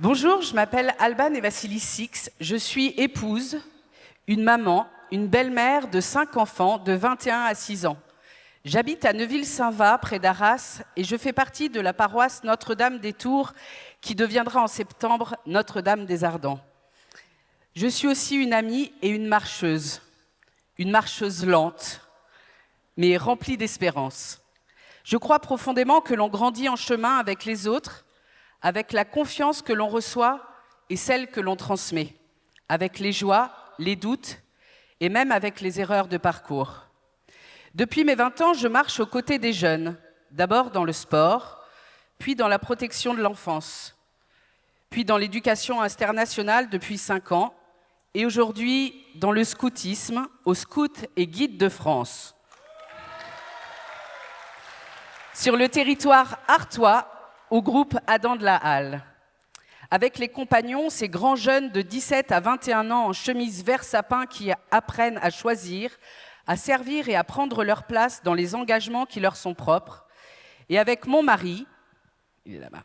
Bonjour, je m'appelle Alban et Vassili Six. Je suis épouse, une maman, une belle-mère de 5 enfants de 21 à 6 ans. J'habite à Neuville-Saint-Va, près d'Arras, et je fais partie de la paroisse Notre-Dame des Tours, qui deviendra en septembre Notre-Dame des Ardents. Je suis aussi une amie et une marcheuse lente, mais remplie d'espérance. Je crois profondément que l'on grandit en chemin avec les autres, avec la confiance que l'on reçoit et celle que l'on transmet, avec les joies, les doutes et même avec les erreurs de parcours. Depuis mes 20 ans, je marche aux côtés des jeunes, d'abord dans le sport, puis dans la protection de l'enfance, puis dans l'éducation internationale depuis 5 ans, et aujourd'hui dans le scoutisme, au Scouts et Guides de France. Sur le territoire artois, au groupe Adam de la Halle. Avec les compagnons, ces grands jeunes de 17 à 21 ans en chemise vert sapin qui apprennent à choisir, à servir et à prendre leur place dans les engagements qui leur sont propres. Et avec mon mari, il est là-bas,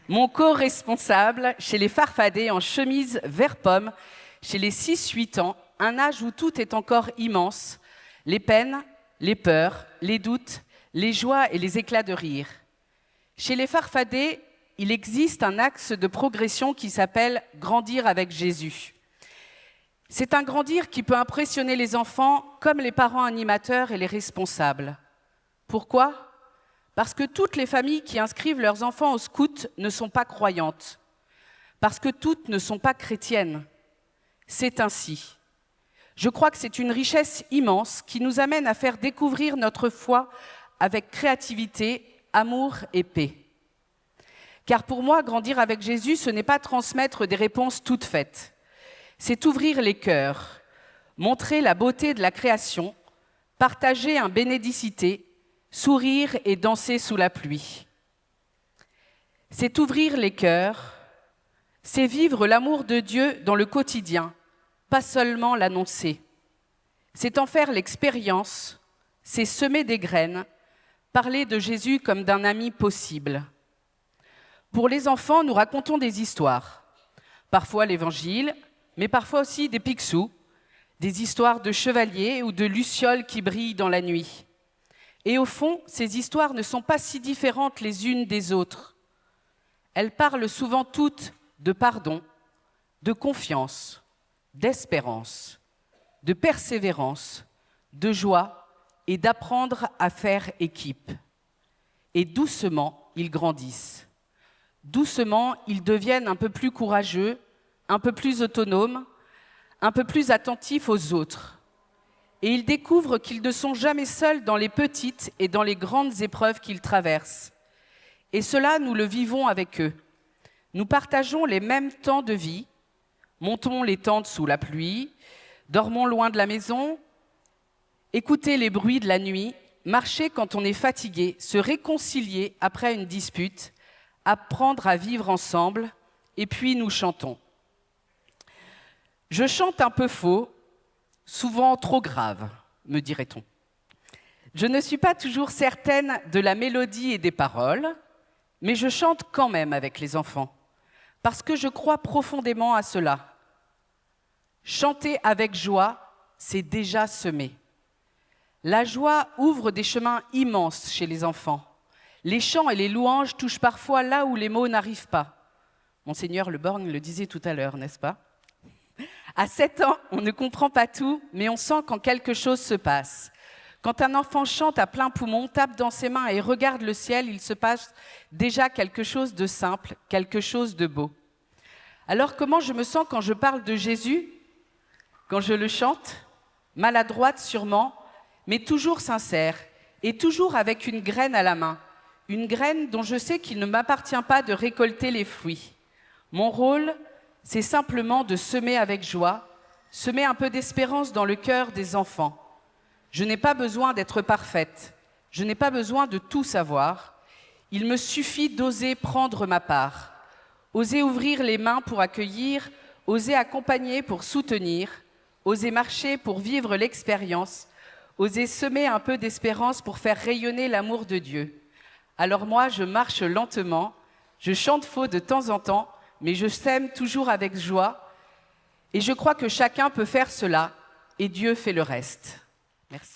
mon co-responsable chez les Farfadets en chemise vert pomme, chez les 6-8 ans, un âge où tout est encore immense, les peines, les peurs, les doutes, les joies et les éclats de rire. Chez les Farfadets, il existe un axe de progression qui s'appelle « Grandir avec Jésus ». C'est un grandir qui peut impressionner les enfants comme les parents animateurs et les responsables. Pourquoi ? Parce que toutes les familles qui inscrivent leurs enfants au scout ne sont pas croyantes. Parce que toutes ne sont pas chrétiennes. C'est ainsi. Je crois que c'est une richesse immense qui nous amène à faire découvrir notre foi avec créativité, amour et paix. Car pour moi, grandir avec Jésus, ce n'est pas transmettre des réponses toutes faites. C'est ouvrir les cœurs, montrer la beauté de la création, partager un bénédicité, sourire et danser sous la pluie. C'est ouvrir les cœurs, c'est vivre l'amour de Dieu dans le quotidien, pas seulement l'annoncer. C'est en faire l'expérience, c'est semer des graines, parler de Jésus comme d'un ami possible. Pour les enfants, nous racontons des histoires. Parfois l'Évangile, mais parfois aussi des Picsou, des histoires de chevaliers ou de lucioles qui brillent dans la nuit. Et au fond, ces histoires ne sont pas si différentes les unes des autres. Elles parlent souvent toutes de pardon, de confiance, d'espérance, de persévérance, de joie, et d'apprendre à faire équipe. Et doucement, ils grandissent. Doucement, ils deviennent un peu plus courageux, un peu plus autonomes, un peu plus attentifs aux autres. Et ils découvrent qu'ils ne sont jamais seuls dans les petites et dans les grandes épreuves qu'ils traversent. Et cela, nous le vivons avec eux. Nous partageons les mêmes temps de vie, montons les tentes sous la pluie, dormons loin de la maison, écouter les bruits de la nuit, marcher quand on est fatigué, se réconcilier après une dispute, apprendre à vivre ensemble, et puis nous chantons. Je chante un peu faux, souvent trop grave, me dirait-on. Je ne suis pas toujours certaine de la mélodie et des paroles, mais je chante quand même avec les enfants, parce que je crois profondément à cela. Chanter avec joie, c'est déjà semer. La joie ouvre des chemins immenses chez les enfants. Les chants et les louanges touchent parfois là où les mots n'arrivent pas. Monseigneur Le Borgne le disait tout à l'heure, n'est-ce pas ? À 7 ans, on ne comprend pas tout, mais on sent quand quelque chose se passe. Quand un enfant chante à plein poumon, tape dans ses mains et regarde le ciel, il se passe déjà quelque chose de simple, quelque chose de beau. Alors comment je me sens quand je parle de Jésus ? Quand je le chante ? Maladroite sûrement, mais toujours sincère, et toujours avec une graine à la main, une graine dont je sais qu'il ne m'appartient pas de récolter les fruits. Mon rôle, c'est simplement de semer avec joie, semer un peu d'espérance dans le cœur des enfants. Je n'ai pas besoin d'être parfaite, je n'ai pas besoin de tout savoir. Il me suffit d'oser prendre ma part, oser ouvrir les mains pour accueillir, oser accompagner pour soutenir, oser marcher pour vivre l'expérience, oser semer un peu d'espérance pour faire rayonner l'amour de Dieu. Alors moi, je marche lentement, Je chante faux de temps en temps, mais je sème toujours avec joie. Et je crois que chacun peut faire cela, et Dieu fait le reste. Merci.